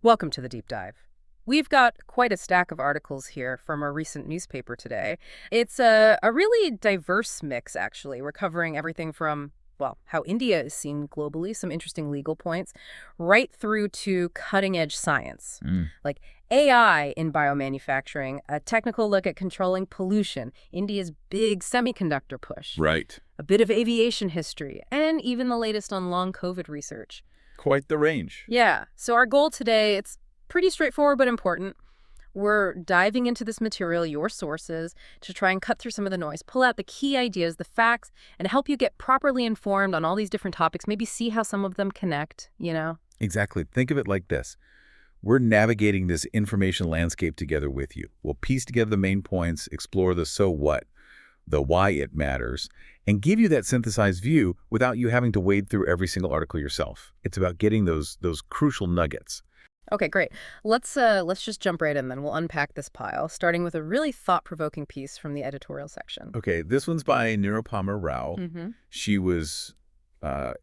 Welcome to the deep dive. We've got quite a stack of articles here from a recent newspaper today. It's a really diverse mix, actually. We're covering everything from, well, how India is seen globally, some interesting legal points, right through to cutting-edge science, Mm, like AI in biomanufacturing, a technical look at controlling pollution, India's big semiconductor push, right. a bit of aviation history, and even the latest on long COVID research. Quite the range. Yeah, so our goal today, it's pretty straightforward but important. We're diving into this material, your sources, to try and cut through some of the noise, pull out the key ideas, the facts, and help you get properly informed on all these different topics, maybe see how some of them connect. Exactly. Think of it like this. We're navigating this information landscape together with you. We'll piece together the main points, explore the so what, the why it matters, and give you that synthesized view without you having to wade through every single article yourself. It's about getting those crucial nuggets. Okay, great. Let's just jump right in then. We'll unpack this pile, starting with a really thought-provoking piece from the editorial section. Okay, this one's by Nirupama Rao. Mm-hmm. She was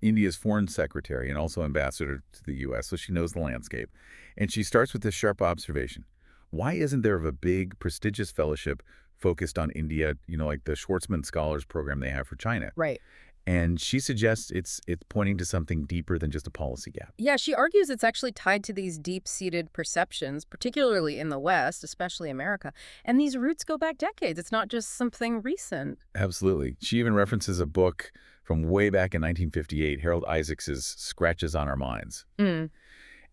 India's foreign secretary and also ambassador to the U.S., so she knows the landscape. And she starts with this sharp observation. Why isn't there a big, prestigious fellowship focused on India, like the Schwarzman Scholars Program they have for China? Right. And she suggests it's pointing to something deeper than just a policy gap. Yeah, she argues it's actually tied to these deep-seated perceptions, particularly in the West, especially America. And these roots go back decades. It's not just something recent. Absolutely. She even references a book from way back in 1958, Harold Isaacs's Scratches on Our Minds. Mm.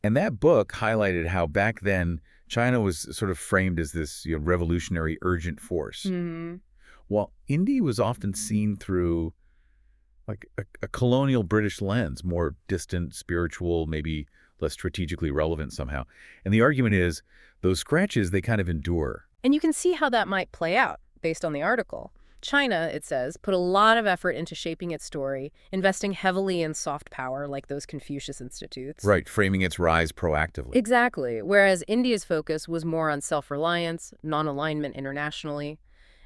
And that book highlighted how back then China was sort of framed as this revolutionary, urgent force. Mm. While India was often seen through like a colonial British lens, more distant, spiritual, maybe less strategically relevant somehow. And the argument is those scratches, they kind of endure. And you can see how that might play out based on the article. China, it says, put a lot of effort into shaping its story, investing heavily in soft power like those Confucius institutes. Right, framing its rise proactively. Exactly. Whereas India's focus was more on self-reliance, non-alignment internationally.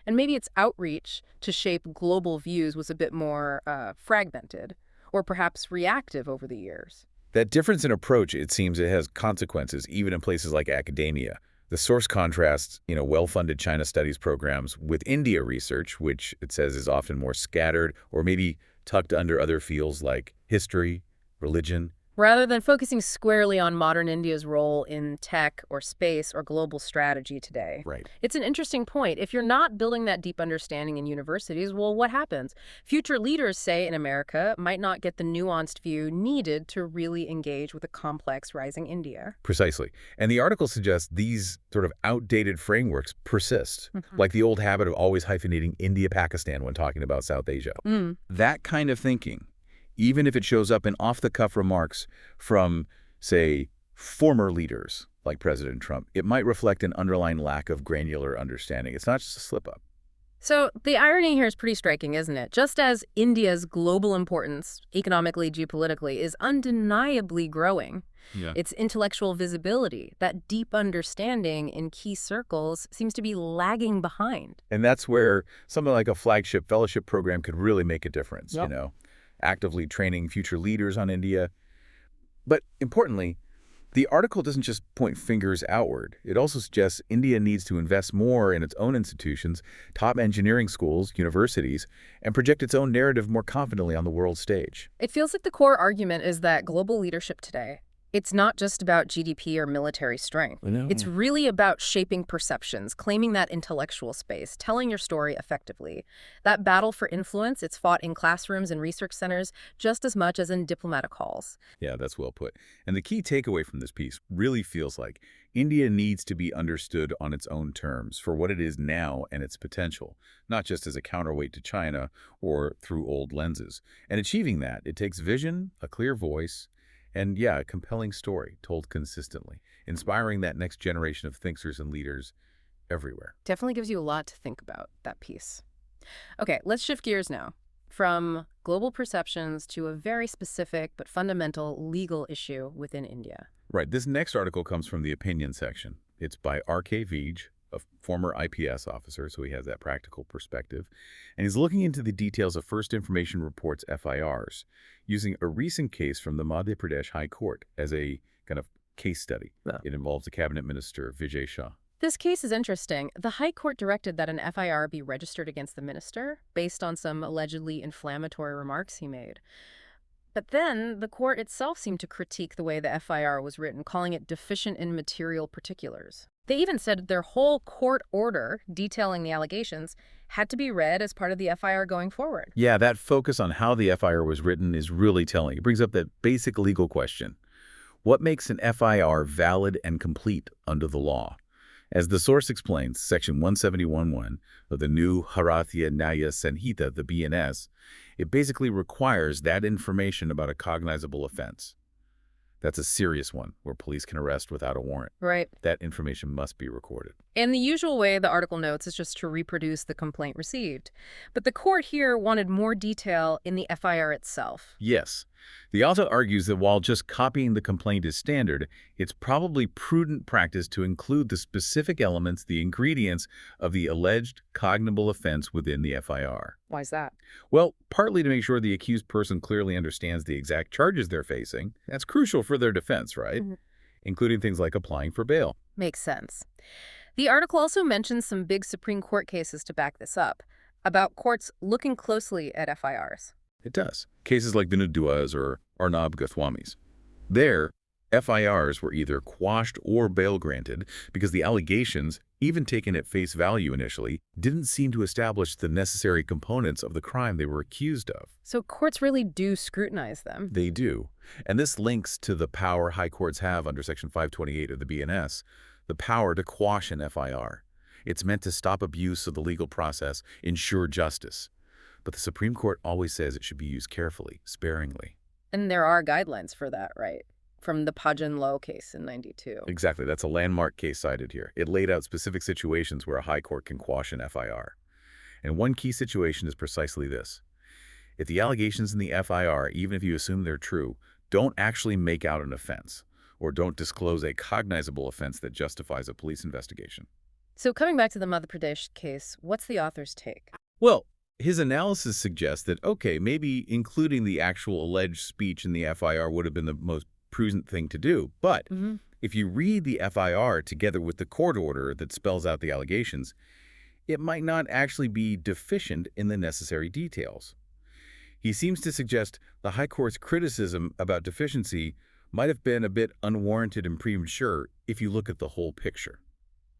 And maybe its outreach to shape global views was a bit more fragmented or perhaps reactive over the years. That difference in approach, it seems, it has consequences, even in places like academia. The source contrasts, well-funded China studies programs with India research, which it says is often more scattered or maybe tucked under other fields like history, religion. Rather than focusing squarely on modern India's role in tech or space or global strategy today. Right. It's an interesting point. If you're not building that deep understanding in universities, well, what happens? Future leaders, say, in America, might not get the nuanced view needed to really engage with a complex rising India. Precisely. And the article suggests these sort of outdated frameworks persist, Mhm. like the old habit of always hyphenating India-Pakistan when talking about South Asia. Mm. That kind of thinking, even if it shows up in off-the-cuff remarks from, say, former leaders like President Trump, it might reflect an underlying lack of granular understanding. It's not just a slip-up. So the irony here is pretty striking, isn't it? Just as India's global importance, economically, geopolitically, is undeniably growing, Yeah. its intellectual visibility, that deep understanding in key circles, seems to be lagging behind. And that's where something like a flagship fellowship program could really make a difference, Yep. actively training future leaders on India. But importantly, the article doesn't just point fingers outward. It also suggests India needs to invest more in its own institutions, top engineering schools, universities, and project its own narrative more confidently on the world stage. It feels like the core argument is that global leadership today, it's not just about GDP or military strength. I know. It's really about shaping perceptions, claiming that intellectual space, telling your story effectively. That battle for influence, it's fought in classrooms and research centers just as much as in diplomatic halls. Yeah, that's well put. And the key takeaway from this piece really feels like India needs to be understood on its own terms for what it is now and its potential, not just as a counterweight to China or through old lenses. And achieving that, it takes vision, a clear voice, and a compelling story told consistently, inspiring that next generation of thinkers and leaders everywhere. Definitely gives you a lot to think about, that piece. Okay, let's shift gears now. From global perceptions to a very specific but fundamental legal issue within India. Right. This next article comes from the opinion section. It's by R.K. Vij, a former IPS officer, so he has that practical perspective. And he's looking into the details of First Information Reports FIRs, using a recent case from the Madhya Pradesh High Court as a kind of case study. Yeah. It involves a cabinet minister, Vijay Shah. This case is interesting. The High Court directed that an FIR be registered against the minister based on some allegedly inflammatory remarks he made. But then the court itself seemed to critique the way the FIR was written, calling it deficient in material particulars. They even said their whole court order detailing the allegations had to be read as part of the FIR going forward. Yeah, that focus on how the FIR was written is really telling. It brings up that basic legal question. What makes an FIR valid and complete under the law? As the source explains, Section 171.1 of the new Bharatiya Nyaya Sanhita, the BNS, it basically requires that information about a cognizable offense. That's a serious one, where police can arrest without a warrant. Right. That information must be recorded. And the usual way the article notes is just to reproduce the complaint received. But the court here wanted more detail in the FIR itself. Yes. The author argues that while just copying the complaint is standard, it's probably prudent practice to include the specific elements, the ingredients of the alleged cognizable offense within the FIR. Why is that? Well, partly to make sure the accused person clearly understands the exact charges they're facing. That's crucial for their defense, right? Including things like applying for bail. Makes sense. The article also mentions some big Supreme Court cases to back this up, about courts looking closely at FIRs. It does. Cases like Vinod Dua's or Arnab Goswami's. There, FIRs were either quashed or bail granted because the allegations, even taken at face value initially, didn't seem to establish the necessary components of the crime they were accused of. So courts really do scrutinize them. They do. And this links to the power high courts have under Section 528 of the BNS, the power to quash an FIR. It's meant to stop abuse of the legal process, ensure justice. But the Supreme Court always says it should be used carefully, sparingly. And there are guidelines for that, right? From the Pudgeon Low case in '92. Exactly. That's a landmark case cited here. It laid out specific situations where a high court can quash an FIR. And one key situation is precisely this. If the allegations in the FIR, even if you assume they're true, don't actually make out an offense, or don't disclose a cognizable offense that justifies a police investigation. So coming back to the Madhya Pradesh case, what's the author's take? Well, his analysis suggests that, okay, maybe including the actual alleged speech in the FIR would have been the most prudent thing to do. But if you read the FIR together with the court order that spells out the allegations, it might not actually be deficient in the necessary details. He seems to suggest the High Court's criticism about deficiency might have been a bit unwarranted and premature if you look at the whole picture.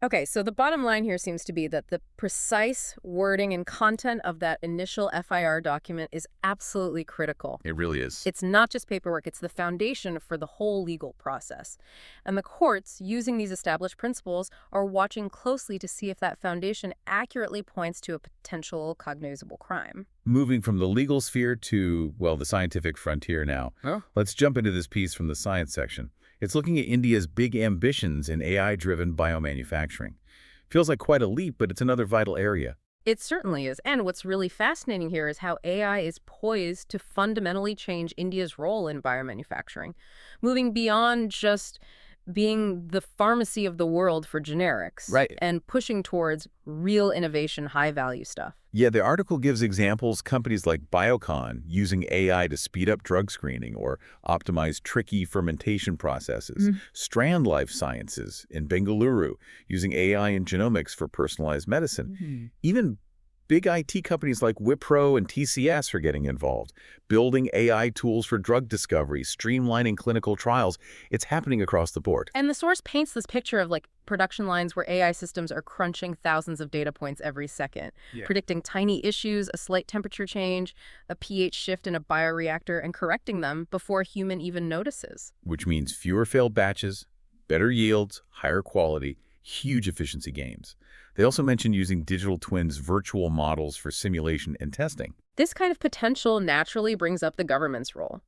Okay, so the bottom line here seems to be that the precise wording and content of that initial FIR document is absolutely critical. It really is. It's not just paperwork, it's the foundation for the whole legal process. And the courts, using these established principles, are watching closely to see if that foundation accurately points to a potential cognizable crime. Moving from the legal sphere to, well, the scientific frontier now. Let's jump into this piece from the science section. It's looking at India's big ambitions in AI-driven biomanufacturing. Feels like quite a leap, but it's another vital area. It certainly is. And what's really fascinating here is how AI is poised to fundamentally change India's role in biomanufacturing, moving beyond just being the pharmacy of the world for generics. Right. And pushing towards real innovation, high-value stuff. Yeah, the article gives examples, companies like Biocon using AI to speed up drug screening or optimize tricky fermentation processes. Strand Life Sciences in Bengaluru using AI and genomics for personalized medicine. Even big IT companies like Wipro and TCS are getting involved, building AI tools for drug discovery, streamlining clinical trials. It's happening across the board. And the source paints this picture of like production lines where AI systems are crunching thousands of data points every second, predicting tiny issues, a slight temperature change, a pH shift in a bioreactor, and correcting them before a human even notices. Which means fewer failed batches, better yields, higher quality, huge efficiency gains. They also mentioned using digital twins virtual models for simulation and testing. This kind of potential naturally brings up the government's role.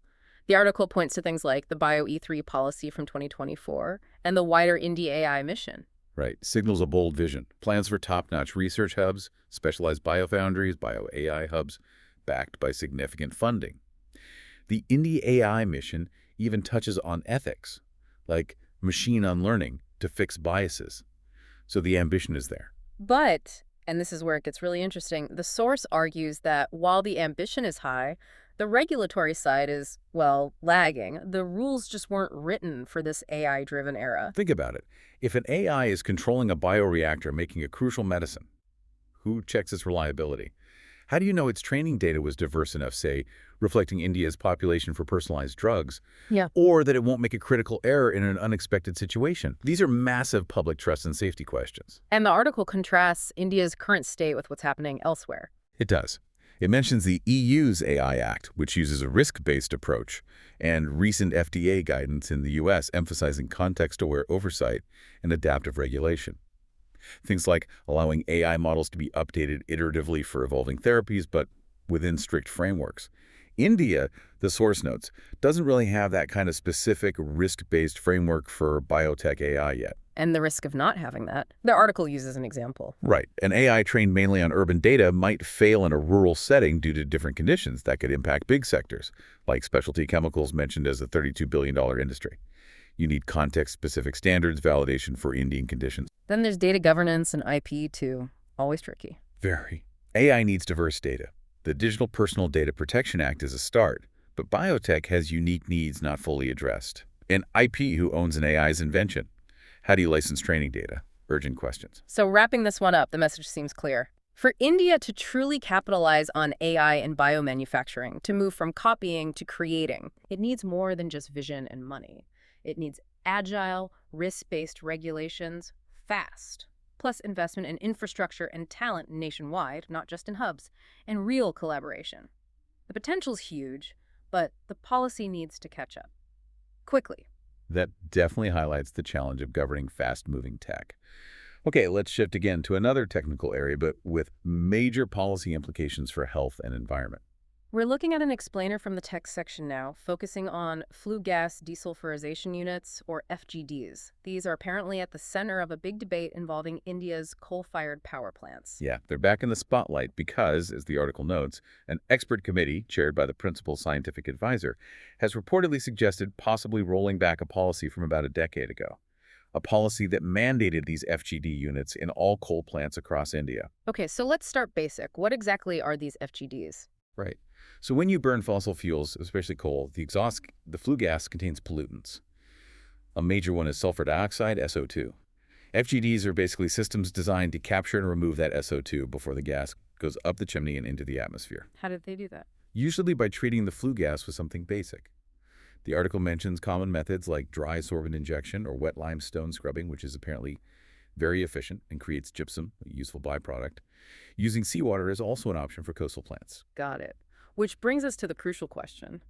The article points to things like the Bio-E3 policy from 2024 and the wider India AI mission. Right. Signals a bold vision. Plans for top-notch research hubs, specialized biofoundries, bio-AI hubs, backed by significant funding. The India AI mission even touches on ethics, like machine unlearning to fix biases. So the ambition is there. But, and this is where it gets really interesting, the source argues that while the ambition is high, The regulatory side is, well, lagging. The rules just weren't written for this AI-driven era. Think about it. If an AI is controlling a bioreactor making a crucial medicine, who checks its reliability? How do you know its training data was diverse enough, say, reflecting India's population for personalized drugs, Yeah. or that it won't make a critical error in an unexpected situation? These are massive public trust and safety questions. And the article contrasts India's current state with what's happening elsewhere. It does. It mentions the EU's AI Act, which uses a risk-based approach, and recent FDA guidance in the U.S. emphasizing context-aware oversight and adaptive regulation. Things like allowing AI models to be updated iteratively for evolving therapies, but within strict frameworks. India, the source notes, doesn't really have that kind of specific risk-based framework for biotech AI yet. And the risk of not having that. The article uses an example. Right. An AI trained mainly on urban data might fail in a rural setting due to different conditions that could impact big sectors, like specialty chemicals mentioned as a $32 billion industry. You need context-specific standards validation for Indian conditions. Then there's data governance and IP too. Always tricky. Very. AI needs diverse data. The Digital Personal Data Protection Act is a start, but biotech has unique needs not fully addressed. And IP who owns an AI's invention. How do you license training data? Urgent questions. So wrapping this one up, the message seems clear. For India to truly capitalize on AI and biomanufacturing, to move from copying to creating, it needs more than just vision and money. It needs agile, risk-based regulations, fast, plus investment in infrastructure and talent nationwide, not just in hubs, and real collaboration. The potential's huge, but the policy needs to catch up. Quickly. That definitely highlights the challenge of governing fast-moving tech. Okay, let's shift again to another technical area, but with major policy implications for health and environment. We're looking at an explainer from the text section now, focusing on flue gas desulphurisation units, or FGDs. These are apparently at the center of a big debate involving India's coal-fired power plants. Yeah, they're back in the spotlight because, as the article notes, an expert committee, chaired by the principal scientific advisor, has reportedly suggested possibly rolling back a policy from about a decade ago. A policy that mandated these FGD units in all coal plants across India. Okay, so let's start basic. What exactly are these FGDs? Right. So when you burn fossil fuels, especially coal, the flue gas contains pollutants. A major one is sulfur dioxide, SO2. FGDs are basically systems designed to capture and remove that SO2 before the gas goes up the chimney and into the atmosphere. How did they do that? Usually by treating the flue gas with something basic. The article mentions common methods like dry sorbent injection or wet limestone scrubbing, which is apparently very efficient and creates gypsum, a useful byproduct. Using seawater is also an option for coastal plants. Got it. Which brings us to the crucial question.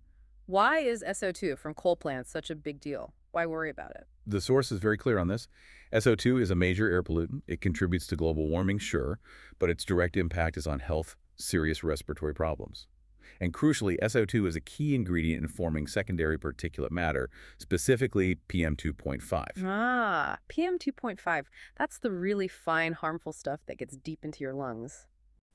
Why is SO2 from coal plants such a big deal? Why worry about it? The source is very clear on this. SO2 is a major air pollutant. It contributes to global warming, sure, but its direct impact is on health, serious respiratory problems. And crucially, SO2 is a key ingredient in forming secondary particulate matter, specifically PM2.5. Ah, PM2.5. That's the really fine, harmful stuff that gets deep into your lungs.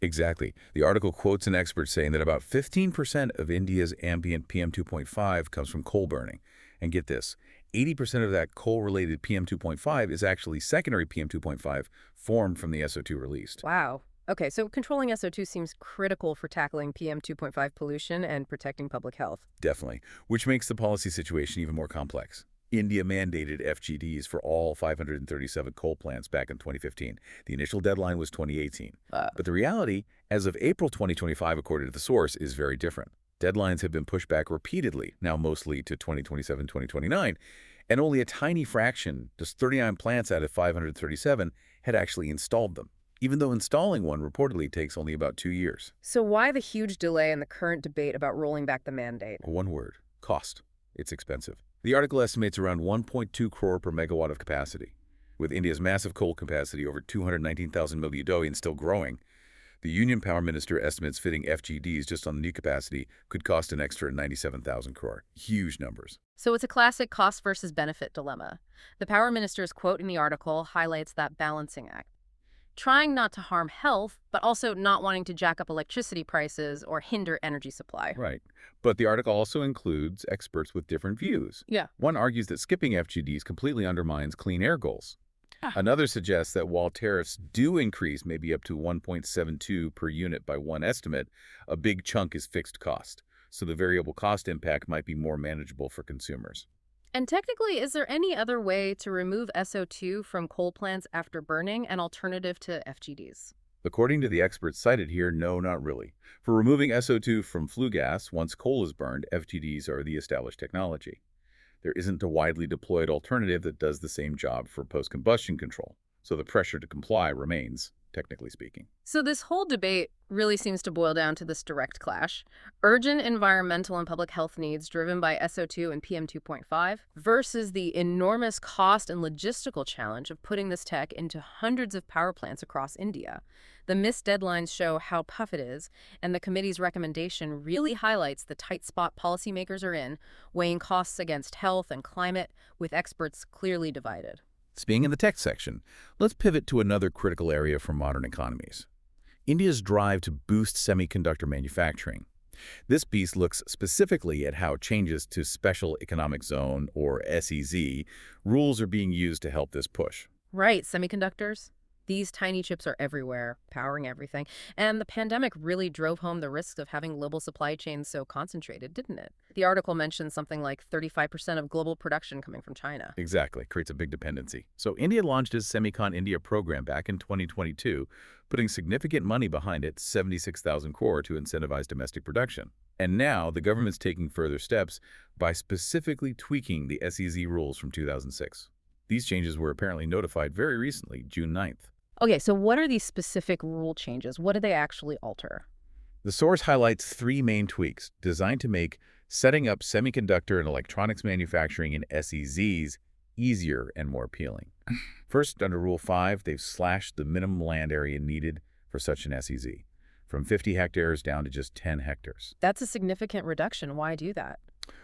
Exactly. The article quotes an expert saying that about 15% of India's ambient PM2.5 comes from coal burning. And get this, 80% of that coal-related PM2.5 is actually secondary PM2.5 formed from the SO2 released. Wow. Okay, so controlling SO2 seems critical for tackling PM2.5 pollution and protecting public health. Definitely, which makes the policy situation even more complex. India mandated FGDs for all 537 coal plants back in 2015. The initial deadline was 2018. But the reality, as of April 2025, according to the source, is very different. Deadlines have been pushed back repeatedly, now mostly to 2027, 2029, and only a tiny fraction, just 39 plants out of 537, had actually installed them, even though installing one reportedly takes only about 2 years. So why the huge delay in the current debate about rolling back the mandate? One word, cost. It's expensive. The article estimates around 1.2 crore per megawatt of capacity. With India's massive coal capacity over 219,000 million and still growing, the Union Power Minister estimates fitting FGDs just on the new capacity could cost an extra 97,000 crore. Huge numbers. So it's a classic cost versus benefit dilemma. The Power Minister's quote in the article highlights that balancing act. Trying not to harm health, but also not wanting to jack up electricity prices or hinder energy supply. Right. But the article also includes experts with different views. Yeah. One argues that skipping FGDs completely undermines clean air goals. Another suggests that while tariffs do increase maybe up to 1.72 per unit by one estimate, a big chunk is fixed cost. so the variable cost impact might be more manageable for consumers. And technically, is there any other way to remove SO2 from coal plants after burning, an alternative to FGDs? According to the experts cited here, no, not really. For removing SO2 from flue gas, once coal is burned, FGDs are the established technology. There isn't a widely deployed alternative that does the same job for post-combustion control, so the pressure to comply remains, technically speaking. So this whole debate really seems to boil down to this direct clash. Urgent environmental and public health needs driven by SO2 and PM2.5 versus the enormous cost and logistical challenge of putting this tech into hundreds of power plants across India. The missed deadlines show how tough it is, and the committee's recommendation really highlights the tight spot policymakers are in, weighing costs against health and climate, with experts clearly divided. Speaking in the tech section, let's pivot to another critical area for modern economies: India's drive to boost semiconductor manufacturing. This piece looks specifically at how changes to Special Economic Zone, or SEZ, rules are being used to help this push. Right, semiconductors. These tiny chips are everywhere, powering everything. And the pandemic really drove home the risks of having global supply chains so concentrated, didn't it? The article mentioned something like 35% of global production coming from China. Exactly, creates a big dependency. So India launched its Semicon India program back in 2022, putting significant money behind it, 76,000 crore, to incentivize domestic production. And now the government's taking further steps by specifically tweaking the SEZ rules from 2006. These changes were apparently notified very recently, June 9th. Okay, so what are these specific rule changes? What do they actually alter? The source highlights three main tweaks designed to make setting up semiconductor and electronics manufacturing in SEZs easier and more appealing. First, under Rule 5, they've slashed the minimum land area needed for such an SEZ, from 50 hectares down to just 10 hectares. That's a significant reduction. Why do that?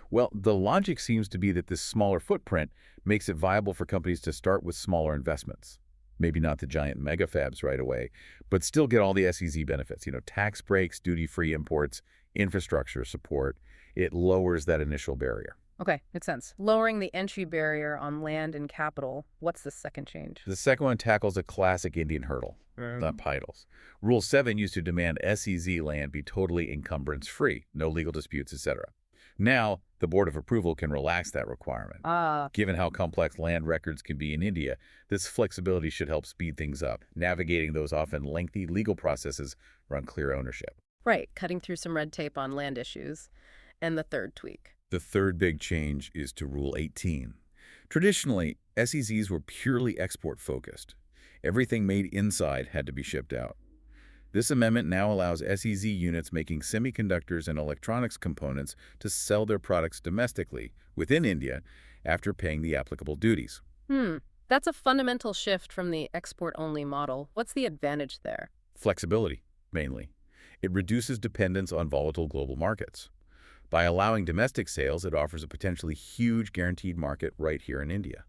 Well, the logic seems to be that this smaller footprint makes it viable for companies to start with smaller investments. Maybe not the giant mega fabs right away, but still get all the SEZ benefits, tax breaks, duty-free imports, infrastructure support. It lowers that initial barrier. Okay, makes sense. Lowering the entry barrier on land and capital. What's the second change? The second one tackles a classic Indian hurdle, not titles. Rule 7 used to demand SEZ land be totally encumbrance-free, no legal disputes, etc. Now, the Board of Approval can relax that requirement. Given how complex land records can be in India, this flexibility should help speed things up, navigating those often lengthy legal processes around clear ownership. Right, cutting through some red tape on land issues. And the third tweak. The third big change is to Rule 18. Traditionally, SEZs were purely export-focused. Everything made inside had to be shipped out. This amendment now allows SEZ units making semiconductors and electronics components to sell their products domestically within India after paying the applicable duties. That's a fundamental shift from the export-only model. What's the advantage there? Flexibility, mainly. It reduces dependence on volatile global markets. By allowing domestic sales, it offers a potentially huge guaranteed market right here in India.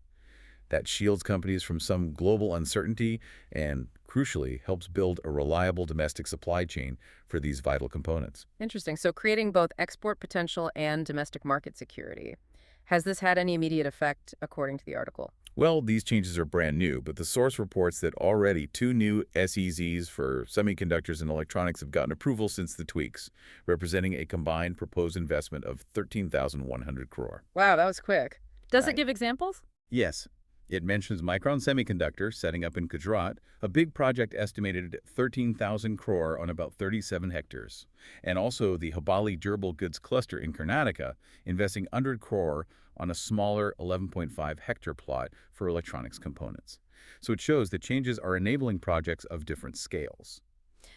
That shields companies from some global uncertainty and, crucially, helps build a reliable domestic supply chain for these vital components. Interesting. So creating both export potential and domestic market security. Has this had any immediate effect, according to the article? Well, these changes are brand new, but the source reports that already 2 new SEZs for semiconductors and electronics have gotten approval since the tweaks, representing a combined proposed investment of 13,100 crore. Wow, that was quick. Does it Right. give examples? Yes. It mentions Micron Semiconductor setting up in Gujarat, a big project estimated at 13,000 crore on about 37 hectares, and also the Hubali Durable Goods Cluster in Karnataka, investing 100 crore on a smaller 11.5 hectare plot for electronics components. So it shows that changes are enabling projects of different scales.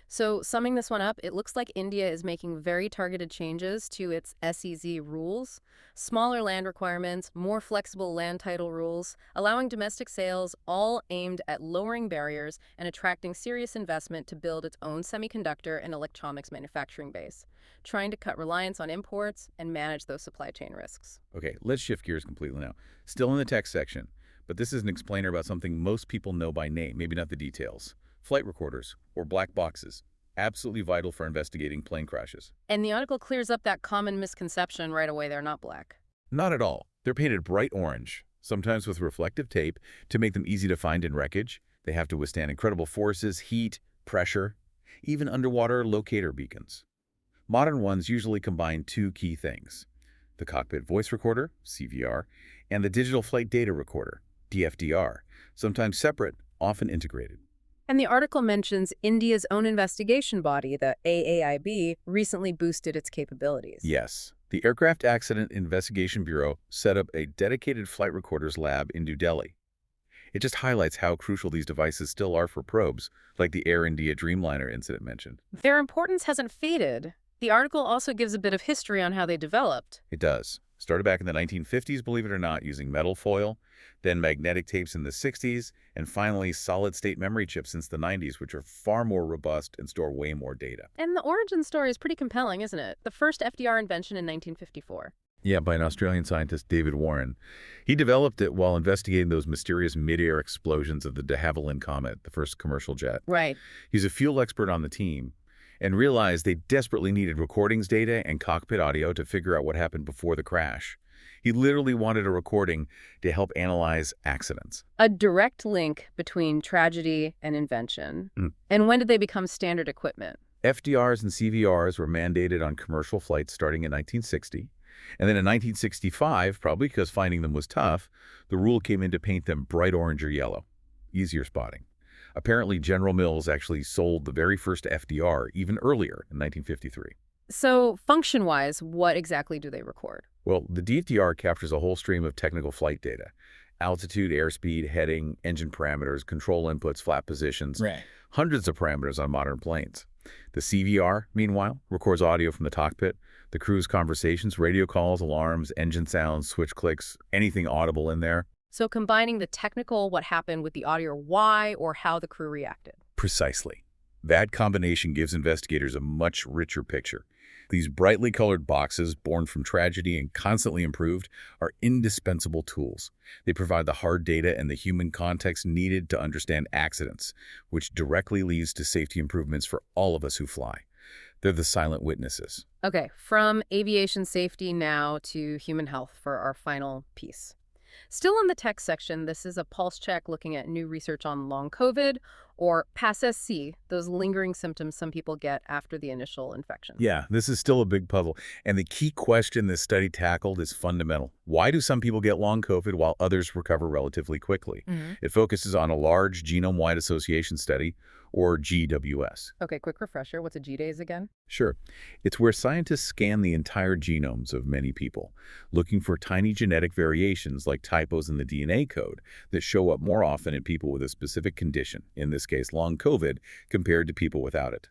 So summing this one up, it looks like India is making very targeted changes to its SEZ rules, smaller land requirements, more flexible land title rules, allowing domestic sales, all aimed at lowering barriers and attracting serious investment to build its own semiconductor and electronics manufacturing base, trying to cut reliance on imports and manage those supply chain risks. Okay, let's shift gears completely now. Still in the text section, but this is an explainer about something most people know by name, maybe not the details. Flight recorders, or black boxes, absolutely vital for investigating plane crashes. And the article clears up that common misconception right away. They're not black. Not at all. They're painted bright orange, sometimes with reflective tape, to make them easy to find in wreckage. They have to withstand incredible forces, heat, pressure, even underwater locator beacons. Modern ones usually combine two key things: the cockpit voice recorder, CVR, and the digital flight data recorder, DFDR, sometimes separate, often integrated. And the article mentions India's own investigation body, the AAIB, recently boosted its capabilities. Yes, the Aircraft Accident Investigation Bureau set up a dedicated flight recorders lab in New Delhi. It just highlights how crucial these devices still are for probes, like the Air India Dreamliner incident mentioned. Their importance hasn't faded. The article also gives a bit of history on how they developed. It does. Started back in the 1950s, believe it or not, using metal foil, then magnetic tapes in the 60s, and finally solid-state memory chips since the 90s, which are far more robust and store way more data. And the origin story is pretty compelling, isn't it? The first FDR invention in 1954. Yeah, by an Australian scientist, David Warren. He developed it while investigating those mysterious mid-air explosions of the de Havilland Comet, the first commercial jet. Right. He's a fuel expert on the team and realized they desperately needed recordings data and cockpit audio to figure out what happened before the crash. He literally wanted a recording to help analyze accidents. A direct link between tragedy and invention. And when did they become standard equipment? FDRs and CVRs were mandated on commercial flights starting in 1960. And then in 1965, probably because finding them was tough, the rule came in to paint them bright orange or yellow. Easier spotting. Apparently, General Mills actually sold the very first FDR even earlier in 1953. So, function-wise, what exactly do they record? Well, the DFDR captures a whole stream of technical flight data: altitude, airspeed, heading, engine parameters, control inputs, flap positions, Right. hundreds of parameters on modern planes. The CVR, meanwhile, records audio from the cockpit, the crew's conversations, radio calls, alarms, engine sounds, switch clicks, anything audible in there. So combining the technical, what happened, with the audio, why or how the crew reacted. Precisely. That combination gives investigators a much richer picture. These brightly colored boxes, born from tragedy and constantly improved, are indispensable tools. They provide the hard data and the human context needed to understand accidents, which directly leads to safety improvements for all of us who fly. They're the silent witnesses. Okay, from aviation safety now to human health for our final piece. Still in the tech section, this is a pulse check looking at new research on long COVID, or PASS-SC, those lingering symptoms some people get after the initial infection. Yeah, this is still a big puzzle. And the key question this study tackled is fundamental. Why do some people get long COVID while others recover relatively quickly? It focuses on a large genome-wide association study, or GWS. Okay, quick refresher. What's a G-days again? Sure. It's where scientists scan the entire genomes of many people, looking for tiny genetic variations like typos in the DNA code that show up more often in people with a specific condition, in this case long COVID, compared to people without it.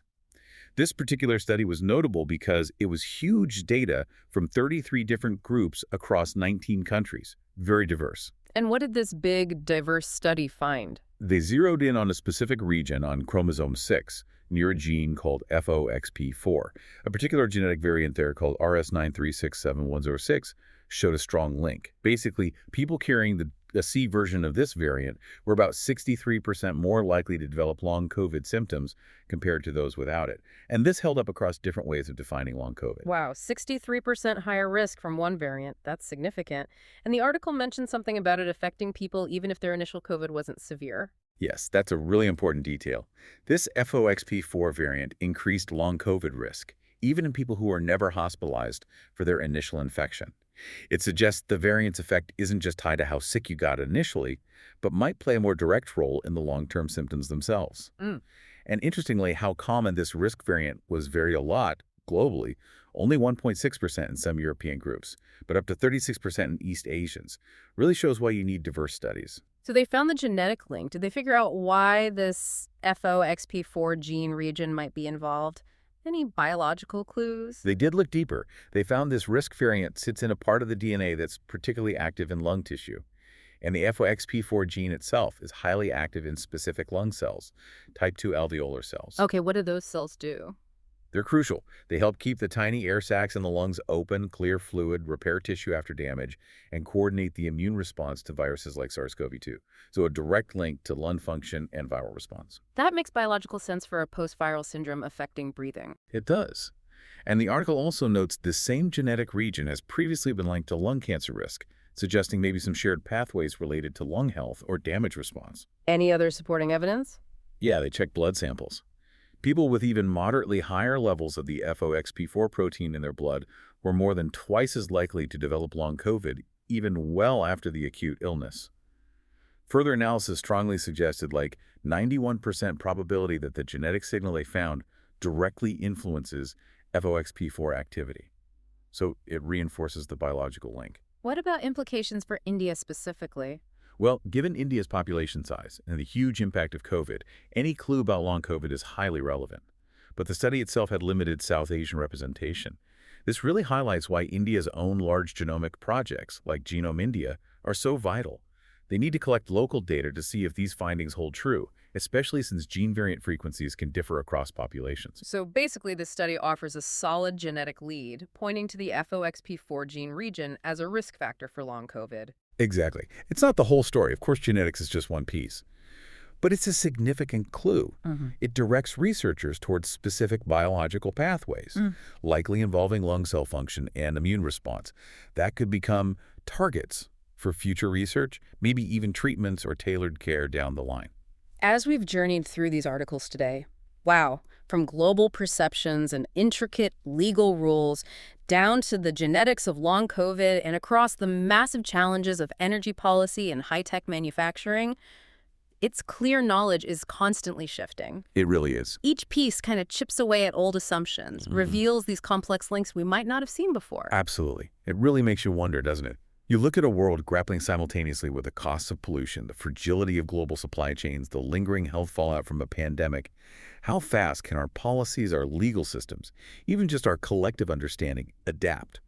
This particular study was notable because it was huge data from 33 different groups across 19 countries. Very diverse. And what did this big, diverse study find? They zeroed in on a specific region on chromosome 6, near a gene called FOXP4. A particular genetic variant there called RS9367106 showed a strong link. Basically, people carrying the C version of this variant were about 63% more likely to develop long COVID symptoms compared to those without it. And this held up across different ways of defining long COVID. Wow, 63% higher risk from one variant. That's significant. And the article mentioned something about it affecting people even if their initial COVID wasn't severe. Yes, that's a really important detail. This FOXP4 variant increased long COVID risk, even in people who were never hospitalized for their initial infection. It suggests the variant's effect isn't just tied to how sick you got initially, but might play a more direct role in the long-term symptoms themselves. And interestingly, how common this risk variant was varied a lot globally, only 1.6% in some European groups, but up to 36% in East Asians. Really shows why you need diverse studies. So they found the genetic link. Did they figure out why this FOXP4 gene region might be involved? Any biological clues? They did look deeper. They found this risk variant sits in a part of the DNA that's particularly active in lung tissue. And the FOXP4 gene itself is highly active in specific lung cells, type 2 alveolar cells. Okay, what do those cells do? They're crucial. They help keep the tiny air sacs in the lungs open, clear fluid, repair tissue after damage, and coordinate the immune response to viruses like SARS-CoV-2. So a direct link to lung function and viral response. That makes biological sense for a post-viral syndrome affecting breathing. It does. And the article also notes this same genetic region has previously been linked to lung cancer risk, suggesting maybe some shared pathways related to lung health or damage response. Any other supporting evidence? Yeah, they checked blood samples. People with even moderately higher levels of the FOXP4 protein in their blood were more than twice as likely to develop long COVID, even well after the acute illness. Further analysis strongly suggested 91% probability that the genetic signal they found directly influences FOXP4 activity. So it reinforces the biological link. What about implications for India specifically? Well, given India's population size and the huge impact of COVID, any clue about long COVID is highly relevant. But the study itself had limited South Asian representation. This really highlights why India's own large genomic projects, like Genome India, are so vital. They need to collect local data to see if these findings hold true, especially since gene variant frequencies can differ across populations. So basically, this study offers a solid genetic lead, pointing to the FOXP4 gene region as a risk factor for long COVID. Exactly. It's not the whole story. Of course, genetics is just one piece. But it's a significant clue. It directs researchers towards specific biological pathways, likely involving lung cell function and immune response. That could become targets for future research, maybe even treatments or tailored care down the line. As we've journeyed through these articles today, wow, from global perceptions and intricate legal rules down to the genetics of long COVID and across the massive challenges of energy policy and high-tech manufacturing, it's clear knowledge is constantly shifting. It really is. Each piece kind of chips away at old assumptions, reveals these complex links we might not have seen before. Absolutely. It really makes you wonder, doesn't it? You look at a world grappling simultaneously with the costs of pollution, the fragility of global supply chains, the lingering health fallout from a pandemic. How fast can our policies, our legal systems, even just our collective understanding, adapt?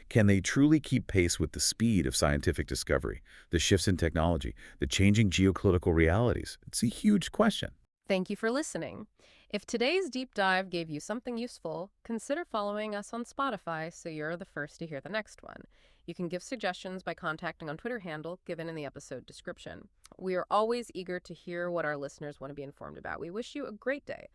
Can they truly keep pace with the speed of scientific discovery, the shifts in technology, the changing geopolitical realities? It's a huge question. Thank you for listening. If today's deep dive gave you something useful, consider following us on Spotify so you're the first to hear the next one. You can give suggestions by contacting our Twitter handle given in the episode description. We are always eager to hear what our listeners want to be informed about. We wish you a great day.